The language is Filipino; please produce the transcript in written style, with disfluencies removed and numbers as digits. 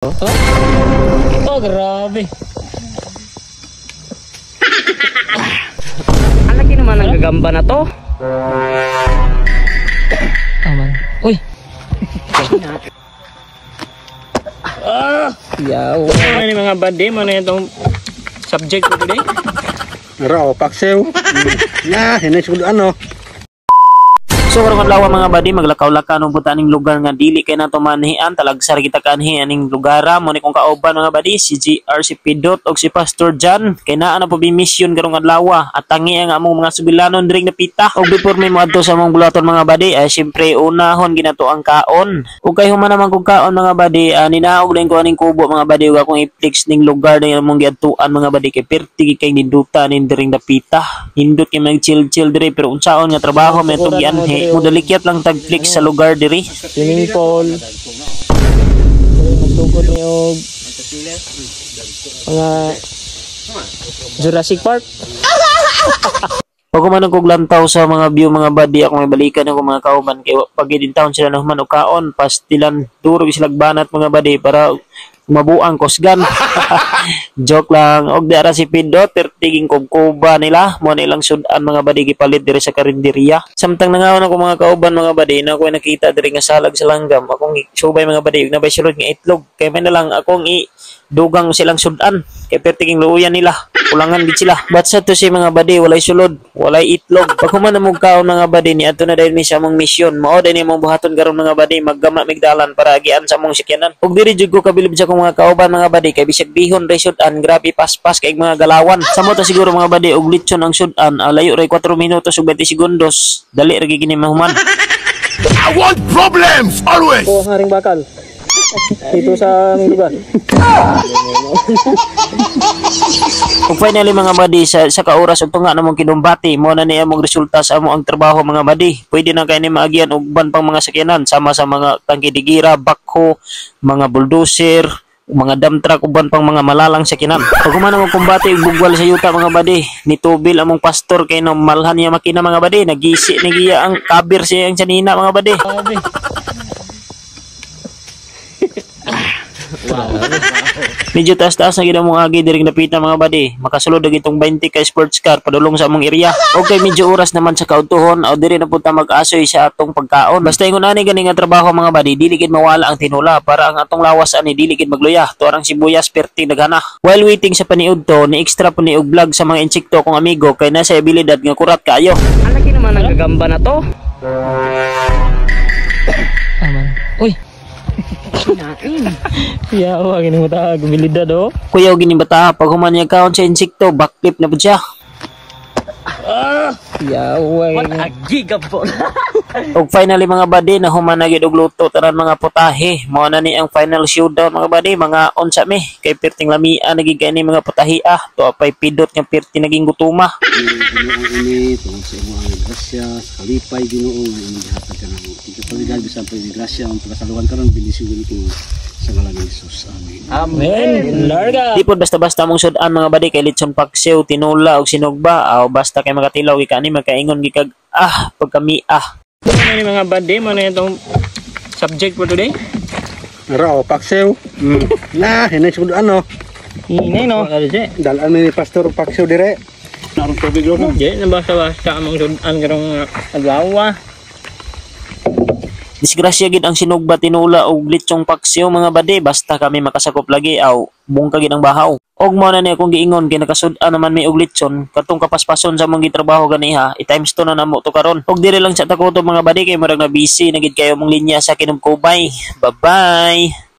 Oh, grabe. Ang laki naman ng gagamba na to. Aman. Uy. Yaw. Ano ni mga bade, ano itong subject ko today? Raw, paksew. Hinay siguro ano. So karong adlaw mga badi, maglakaw-lakaw ng butaning lugar nga dili kay nato manhian, talagsar kita kanhi aning lugara mo ni kong kauban mga badi, si GR, si Pidot og si Pastor John. Kay naa na po bi mission karong adlaw at tangi ang among mga subilanon dring napita. Og before may moadto sa among bulaton mga badi, ay syempre unahon ginato ang kaon. Ug kay human naman kog kaon mga badi, ninaog lang ko aning kubo mga badi ug akong i-flex ning lugar na among giadtuan mga badi kay perti kay ninduta ning dring napita. Hindot kay mag chill dire pero unsaon nga trabaho may to gianhi. Mudalikyat lang tag-flex sa lugar diri. Swimming pool. Magtugod niyo mga Jurassic Park. Pag kumanong kog lantaw sa mga view mga badi, ako may balikan ako mga kauban kay pag din taon sila ng manok kaon pastilan durog sila banat mga badi para mabuang kosgan. Joke lang. Og diara si Pidot tiging kubkuba nila mo nilang sudan mga badi gipalit diri sa karinderya. Samtang nangaon ako mga kauban mga badi na ako nakita diri nga salag sa langgam akong subay mga badi nabay sulod nga itlog kay man na lang akong dugang silang sudan kay pertiging luuyan nila kulangan gid sila but sa to si mga badi walay sulod walay itlog pag human na kaon mga badi ni adto na dahil ni sa among mission mao din imong buhaton karon mga badi maggama migdalan para agian sa among sikyanan ug diri jud ko kabilib sa akong mga kauban mga badi kay bisag bihon ray sudan grabe paspas kay mga galawan samo ta siguro mga badi og litson ang sudan layo ray 4 minutos ug 20 segundos dali ra gid kini mahuman. I want problems always. O haring bakal. Dito sa aming lugar. Ug finally mga badi sa kaoras ug tunga namong kinumbati mo na ni among resulta sa amo ang trabaho mga badi. Pwede na kay ni maagian og ban pang mga sakyanan sama sa mga tangkidigira, backhoe, mga bulldozer, mga dump truck uban pang mga malalang sakyanan. Pag human ang kumbati ug bugwal sa yuta mga badi, nitubil among pastor kay no malhan niya makina mga badi, nagisi niya ang kabir siya ang sanina mga badi. Grabe. Medyo taas-taas na gina mong agi diring napita mga badi. Makasulod na itong 20 kay sports car padulong sa among area. Okay, medyo oras naman sa kautuhon o diri na punta mag-asoy sa atong pagkaon. Basta ingon ani gani nga trabaho mga badi, dili gid mawala ang tinula para ang atong lawas ani dili gid magluya. Tuarang sibuyas perti daghana. While waiting sa paniud to, ni extra po ni og vlog sa mga insekto kong amigo kay nasa abilidad nga kurat kaayo. Ang laki naman ng gagamba na to. Aman. Uy. Yaw, agin mo ta gumilida do. Kuya og ginibata pag human niya kaon sa insekto, backflip na pud siya. Yaw, Gigabon. Og finally mga badi na human na gid og luto tanan mga putahe. Mao na ni ang final showdown mga badi, mga unsa mi kay perting lamian nagigay ni mga putahe to apay Pidot nga perti naging gutuma. Ginoo ini tungod sa imong grasya sa kalipay Ginoo nga imong gihatag kanang tigpalidad bisan pa grasya ang pagkasaluhan karon binisugin ko sa ngalan ni Jesus. Amen. Amen. Larga. Di po basta-basta mong sudan mga badi kay litson paksiw, tinula og sinugba o basta kay makatilaw gikani magkaingon gikag pagkami Ano ni mga bade, ano itong subject for today? Raw, paksew. Hinay siguro ano. Hinay no. Dalan ni Pastor paksew dire. Narong tubig lo no. Di nabasa-basa among sudan karong adlaw. Disgrasya gid ang sinugba, tinula og litsong paksiw mga badi basta kami makasakop lagi aw bungka gid ang bahaw. Og mo na ni akong giingon kay nakasud-an naman may og litson katong kapaspason sa mong gitrabaho ganiha i-times 2 na namo to karon. Og dire lang sa takoto mga badi kay murag na busy na gid kayo mong linya sa Kinubkubay. Bye-bye.